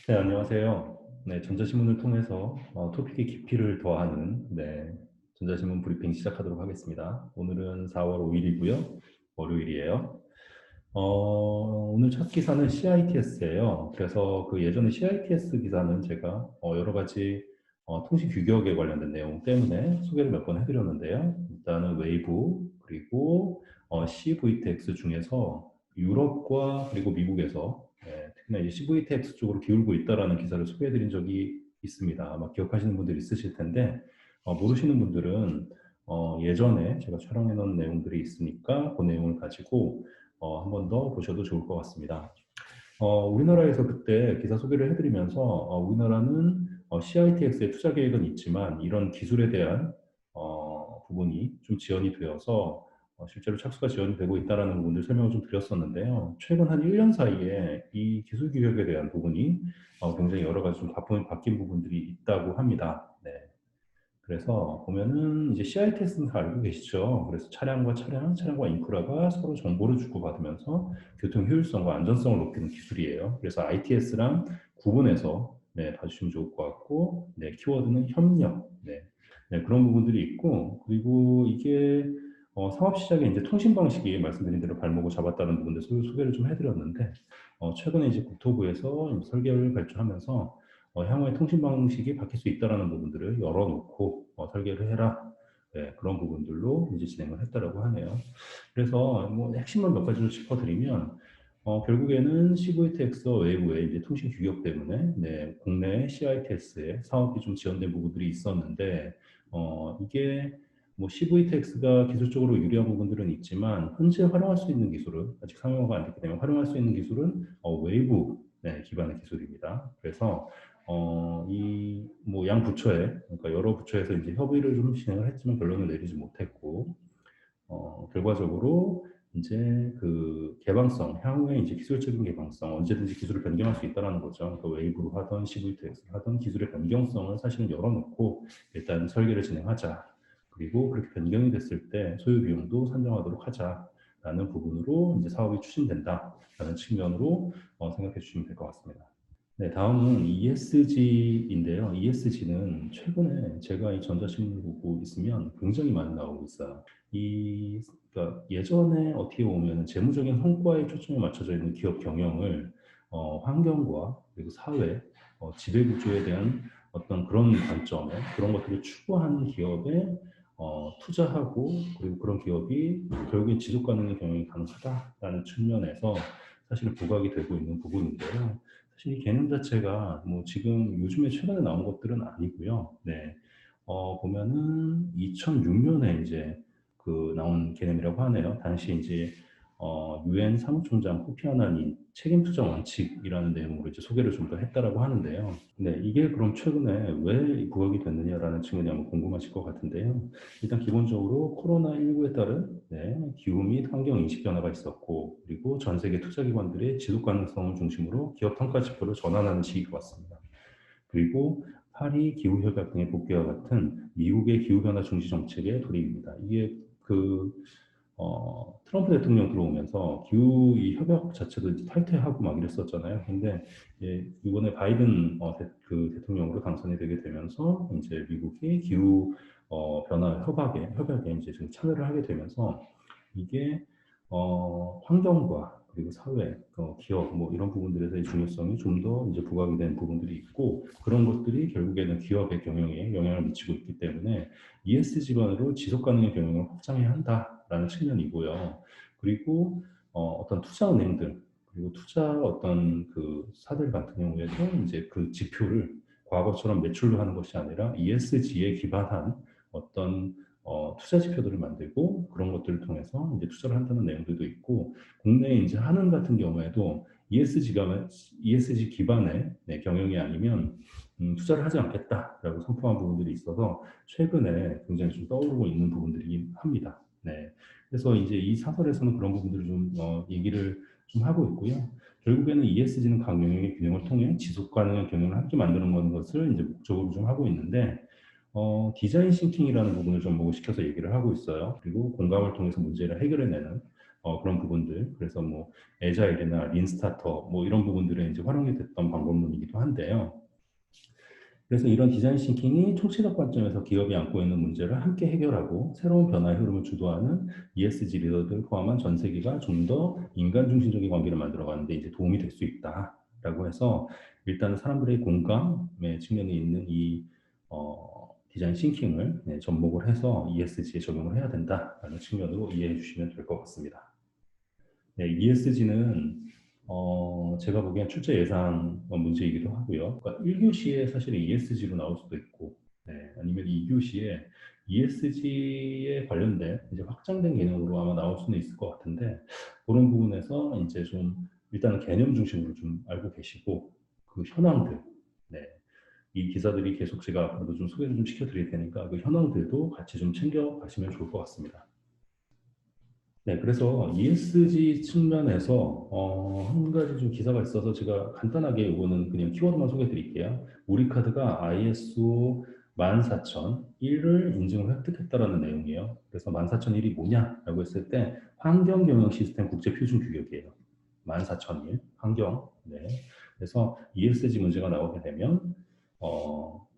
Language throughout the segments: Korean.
네, 안녕하세요. 네, 전자신문을 통해서 토픽의 깊이를 더하는 전자신문 브리핑 시작하도록 하겠습니다. 오늘은 4월 5일이고요. 월요일이에요. 오늘 첫 기사는 CITS예요. 그래서 그 예전에 CITS 기사는 제가 여러 가지 통신 규격에 관련된 내용 때문에 소개를 몇 번 해드렸는데요. 일단은 웨이브 그리고 CVTX 중에서 유럽과 그리고 미국에서 특히나 이 CVTX 쪽으로 기울고 있다라는 기사를 소개해드린 적이 있습니다. 아마 기억하시는 분들 있으실 텐데 모르시는 분들은 예전에 제가 촬영해 놓은 내용들이 있으니까 그 내용을 가지고 한 번 더 보셔도 좋을 것 같습니다. 우리나라에서 그때 기사 소개를 해드리면서 우리나라는 CITX의 투자 계획은 있지만 이런 기술에 대한 부분이 좀 지연이 되어서 실제로 착수가 지연이 되고 있다는 부분들 설명을 좀 드렸었는데요. 최근 한 1년 사이에 이 기술 규격에 대한 부분이 굉장히 여러 가지 좀 바뀐 부분들이 있다고 합니다. 네. 그래서 보면은 이제 CITS는 다 알고 계시죠. 그래서 차량과 차량과 인프라가 서로 정보를 주고받으면서 교통 효율성과 안전성을 높이는 기술이에요. 그래서 ITS랑 구분해서 봐주시면 좋을 것 같고, 키워드는 협력, 그런 부분들이 있고, 그리고 이게 사업 시작에 이제 통신 방식이 말씀드린 대로 발목을 잡았다는 부분들 소개를 좀 해드렸는데, 최근에 이제 국토부에서 이제 설계를 발주하면서 향후에 통신 방식이 바뀔 수 있다는 부분들을 열어놓고 설계를 해라. 네, 그런 부분들로 이제 진행을 했다라고 하네요. 그래서 뭐 핵심만 몇 가지를 짚어드리면 결국에는 CVTX와 외부의 이제 통신 규격 때문에 국내 CITS의 사업이 좀 지연된 부분들이 있었는데 이게 뭐 CVTX가 기술적으로 유리한 부분들은 있지만 현재 활용할 수 있는 기술은 아직 상용화가 안 됐기 때문에 활용할 수 있는 기술은 외부 기반의 기술입니다. 그래서 이 뭐 양 부처에 그러니까 여러 부처에서 이제 협의를 좀 진행을 했지만 결론을 내리지 못했고 결과적으로 이제 그 개방성 향후에 이제 기술적인 개방성 언제든지 기술을 변경할 수 있다라는 거죠. 그 웨이브로 하던 CVTX를 하던 기술의 변경성을 사실은 열어놓고 일단 설계를 진행하자. 그리고 그렇게 변경이 됐을 때 소요 비용도 산정하도록 하자라는 부분으로 이제 사업이 추진된다라는 측면으로 생각해 주시면 될 것 같습니다. 네, 다음은 ESG인데요. ESG는 최근에 제가 이 전자신문을 보고 있으면 굉장히 많이 나오고 있어요. 그러니까 예전에 어떻게 보면 재무적인 성과에 초점이 맞춰져 있는 기업 경영을 환경과 그리고 사회, 지배구조에 대한 어떤 그런 관점에 그런 것들을 추구하는 기업에 투자하고 그리고 그런 기업이 결국에 지속 가능한 경영이 가능하다라는 측면에서 사실은 부각이 되고 있는 부분인데요. 사실 이 개념 자체가 뭐 지금 요즘에 최근에 나온 것들은 아니고요. 보면은 2006년에 이제 그 나온 개념이라고 하네요. 당시 이제 유엔 사무총장 코피 아난이 책임 투자 원칙이라는 내용으로 이제 소개를 좀 더 했다라고 하는데요. 네, 이게 그럼 최근에 왜 부각이 됐느냐라는 측면이 아마 궁금하실 것 같은데요. 일단 기본적으로 코로나19에 따른 기후 및 환경 인식 변화가 있었고, 그리고 전 세계 투자 기관들의 지속 가능성을 중심으로 기업 평가 지표를 전환하는 시기가 왔습니다. 그리고 파리 기후협약 등의 복귀와 같은 미국의 기후변화 중시 정책의 돌입입니다. 이게 트럼프 대통령 들어오면서 기후 이 협약 자체도 이제 탈퇴하고 막 이랬었잖아요. 근데 이번에 바이든 그 대통령으로 당선이 되게 되면서 이제 미국이 기후 변화 협약에 이제 좀 참여를 하게 되면서 이게 환경과 그리고 사회, 기업 뭐 이런 부분들에서의 중요성이 좀 더 이제 부각이 된 부분들이 있고 그런 것들이 결국에는 기업의 경영에 영향을 미치고 있기 때문에 ES 기반으로 지속 가능한 경영을 확장해야 한다라는 측면이고요. 그리고 어떤 투자 은행들 그리고 투자 어떤 그 사들 같은 경우에도 이제 그 지표를 과거처럼 매출로 하는 것이 아니라 ESG에 기반한 어떤 투자 지표들을 만들고 그런 것들을 통해서 이제 투자를 한다는 내용들도 있고 국내 이제 한은 같은 경우에도 ESG 기반의 경영이 아니면 투자를 하지 않겠다라고 선포한 부분들이 있어서 최근에 굉장히 좀 떠오르고 있는 부분들이긴 합니다. 네. 그래서 이제 이 사설에서는 그런 부분들을 좀 얘기를 좀 하고 있고요. 결국에는 ESG는 각 영역의 균형을 통해 지속 가능한 경영을 함께 만드는 것을 이제 목적으로 좀 하고 있는데 디자인 싱킹이라는 부분을 좀 시켜서 얘기를 하고 있어요. 그리고 공감을 통해서 문제를 해결해내는 그런 부분들. 그래서 뭐 애자일이나 린스타터 뭐 이런 부분들은 이제 활용이 됐던 방법론이기도 한데요. 그래서 이런 디자인 싱킹이 총체적 관점에서 기업이 안고 있는 문제를 함께 해결하고 새로운 변화의 흐름을 주도하는 ESG 리더들 포함한 전 세계가 좀 더 인간 중심적인 관계를 만들어가는 데 이제 도움이 될 수 있다라고 해서 일단은 사람들의 공감의 측면에 있는 이 디자인 싱킹을 접목을 해서 ESG에 적용을 해야 된다라는 측면으로 이해해 주시면 될 것 같습니다. 네, ESG는 제가 보기엔 출제 예상 문제이기도 하고요. 그러니까 1교시에 사실 ESG로 나올 수도 있고, 네, 아니면 2교시에 ESG에 관련된 이제 확장된 개념으로 아마 나올 수는 있을 것 같은데, 그런 부분에서 이제 좀 일단은 개념 중심으로 좀 알고 계시고, 그 현황들, 네, 이 기사들이 계속 제가 앞으로도 좀 소개를 좀 시켜드릴 테니까 그 현황들도 같이 좀 챙겨 가시면 좋을 것 같습니다. 네, 그래서 ESG 측면에서 한 가지 좀 기사가 있어서 제가 간단하게 이거는 그냥 키워드만 소개해 드릴게요. 우리카드가 ISO 14001을 인증을 획득했다라는 내용이에요. 그래서 14001이 뭐냐라고 했을 때 환경경영 시스템 국제 표준 규격이에요. 14001 환경. 네. 그래서 ESG 문제가 나오게 되면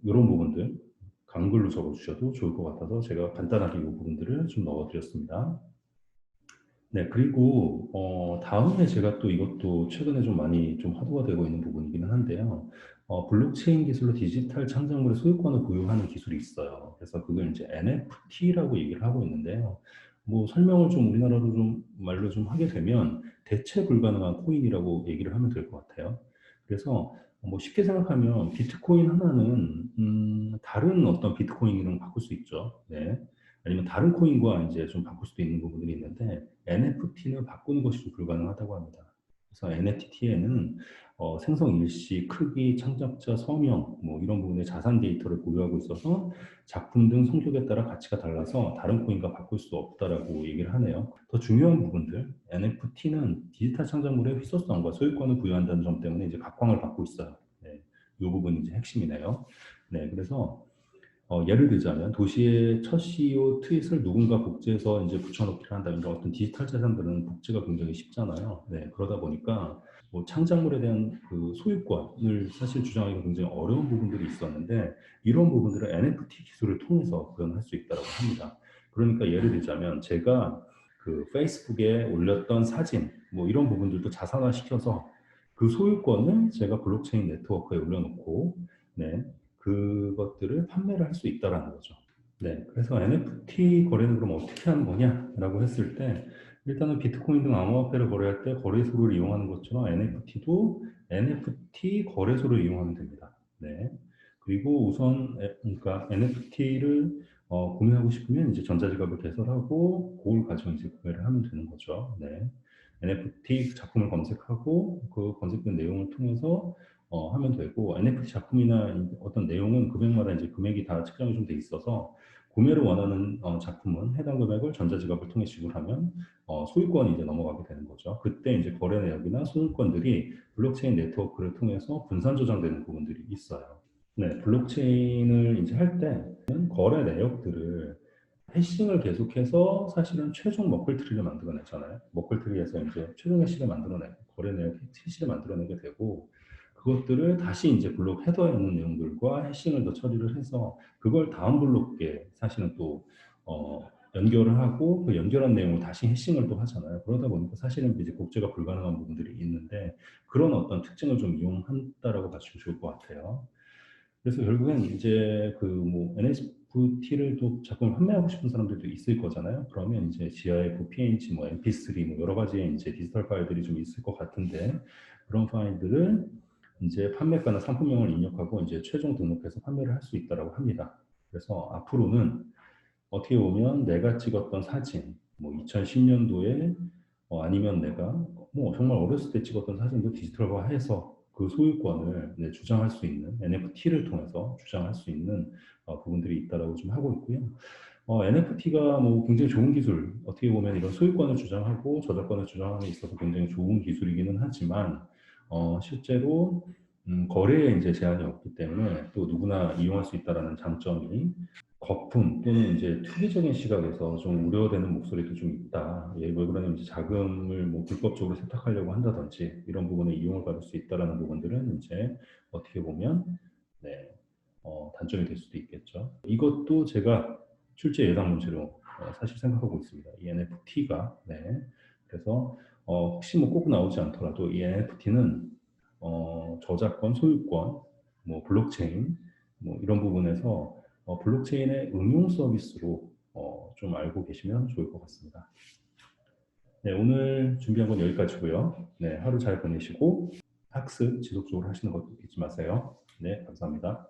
이런 부분들 강글로 적어주셔도 좋을 것 같아서 제가 간단하게 이 부분들을 좀 넣어드렸습니다. 네, 그리고 다음에 제가 또 이것도 최근에 좀 많이 좀 화두가 되고 있는 부분이기는 한데요. 블록체인 기술로 디지털 창작물의 소유권을 보유하는 기술이 있어요. 그래서 그걸 이제 NFT라고 얘기를 하고 있는데요. 뭐 설명을 좀 우리나라로 좀 말로 좀 하게 되면 대체 불가능한 코인이라고 얘기를 하면 될 것 같아요. 그래서 뭐 쉽게 생각하면 비트코인 하나는 다른 어떤 비트코인이랑 바꿀 수 있죠. 네. 아니면 다른 코인과 이제 좀 바꿀 수도 있는 부분들이 있는데 NFT는 바꾸는 것이 좀 불가능하다고 합니다. 그래서 NFT에는 생성 일시, 크기, 창작자, 서명 뭐 이런 부분의 자산 데이터를 보유하고 있어서 작품 등 성격에 따라 가치가 달라서 다른 코인과 바꿀 수 없다라고 얘기를 하네요. 더 중요한 부분들, NFT는 디지털 창작물의 희소성과 소유권을 부여한다는 점 때문에 이제 각광을 받고 있어요. 네, 이 부분이 이제 핵심이네요. 네, 그래서 예를 들자면 도시의 첫 CEO 트윗을 누군가 복제해서 이제 붙여넣기를 한다면 어떤 디지털 재산들은 복제가 굉장히 쉽잖아요. 네, 그러다 보니까 뭐 창작물에 대한 그 소유권을 사실 주장하기가 굉장히 어려운 부분들이 있었는데 이런 부분들을 NFT 기술을 통해서 구현할 수 있다고 합니다. 그러니까 예를 들자면 제가 그 페이스북에 올렸던 사진 뭐 이런 부분들도 자산화 시켜서 그 소유권을 제가 블록체인 네트워크에 올려놓고 네, 그것들을 판매를 할 수 있다라는 거죠. 네, 그래서 NFT 거래는 그럼 어떻게 하는 거냐라고 했을 때 일단은 비트코인 등 암호화폐를 거래할 때 거래소를 이용하는 것처럼 NFT도 NFT 거래소를 이용하면 됩니다. 네. 그리고 우선 그러니까 NFT를 구매하고 싶으면 이제 전자지갑을 개설하고 그걸 가지고 이제 구매를 하면 되는 거죠. 네. NFT 작품을 검색하고 그 검색된 내용을 통해서 하면 되고 NFT 작품이나 어떤 내용은 금액마다 이제 금액이 다 측정이 좀 돼 있어서 구매를 원하는 작품은 해당 금액을 전자지갑을 통해 지불하면 소유권이 이제 넘어가게 되는 거죠. 그때 이제 거래 내역이나 소유권들이 블록체인 네트워크를 통해서 분산 저장되는 부분들이 있어요. 네, 블록체인을 이제 할 때는 거래 내역들을 해싱을 계속해서 사실은 최종 머클트리를 만들어내잖아요. 머클트리에서 이제 최종 해시를 만들어내고 거래 내역 해시를 만들어내게 되고 그것들을 다시 이제 블록 헤더에 있는 내용들과 해싱을 더 처리를 해서 그걸 다음 블록에 사실은 또 연결을 하고 그 연결한 내용을 다시 해싱을 또 하잖아요. 그러다 보니까 사실은 이제 복제가 불가능한 부분들이 있는데 그런 어떤 특징을 좀 이용한다라고 봐주시면 좋을 것 같아요. 그래서 결국엔 이제 그 뭐 NFT를 또 작품을 판매하고 싶은 사람들도 있을 거잖아요. 그러면 이제 GIF, PNG, 뭐 MP3 뭐 여러 가지의 이제 디지털 파일들이 좀 있을 것 같은데 그런 파일들을 이제 판매가나 상품명을 입력하고 이제 최종 등록해서 판매를 할 수 있다라고 합니다. 그래서 앞으로는 어떻게 보면 내가 찍었던 사진, 뭐 2010년도에 아니면 내가 뭐 정말 어렸을 때 찍었던 사진도 디지털화해서 그 소유권을 주장할 수 있는 NFT를 통해서 주장할 수 있는 부분들이 있다라고 좀 하고 있고요. NFT가 뭐 굉장히 좋은 기술, 어떻게 보면 이런 소유권을 주장하고 저작권을 주장하는 데 있어서 굉장히 좋은 기술이기는 하지만 실제로 거래에 이제 제한이 없기 때문에 또 누구나 이용할 수 있다라는 장점이 거품 또는 이제 투기적인 시각에서 좀 우려되는 목소리도 좀 있다. 예, 왜 그러냐면 이제 자금을 뭐 불법적으로 세탁하려고 한다든지 이런 부분에 이용을 받을 수 있다라는 부분들은 이제 어떻게 보면 네, 단점이 될 수도 있겠죠. 이것도 제가 출제 예상 문제로 사실 생각하고 있습니다. 이 NFT가 네. 그래서 혹시 뭐 꼭 나오지 않더라도 이 NFT는 저작권, 소유권, 뭐 블록체인 뭐 이런 부분에서 블록체인의 응용 서비스로 좀 알고 계시면 좋을 것 같습니다. 네, 오늘 준비한 건 여기까지고요. 네, 하루 잘 보내시고 학습 지속적으로 하시는 것 잊지 마세요. 네, 감사합니다.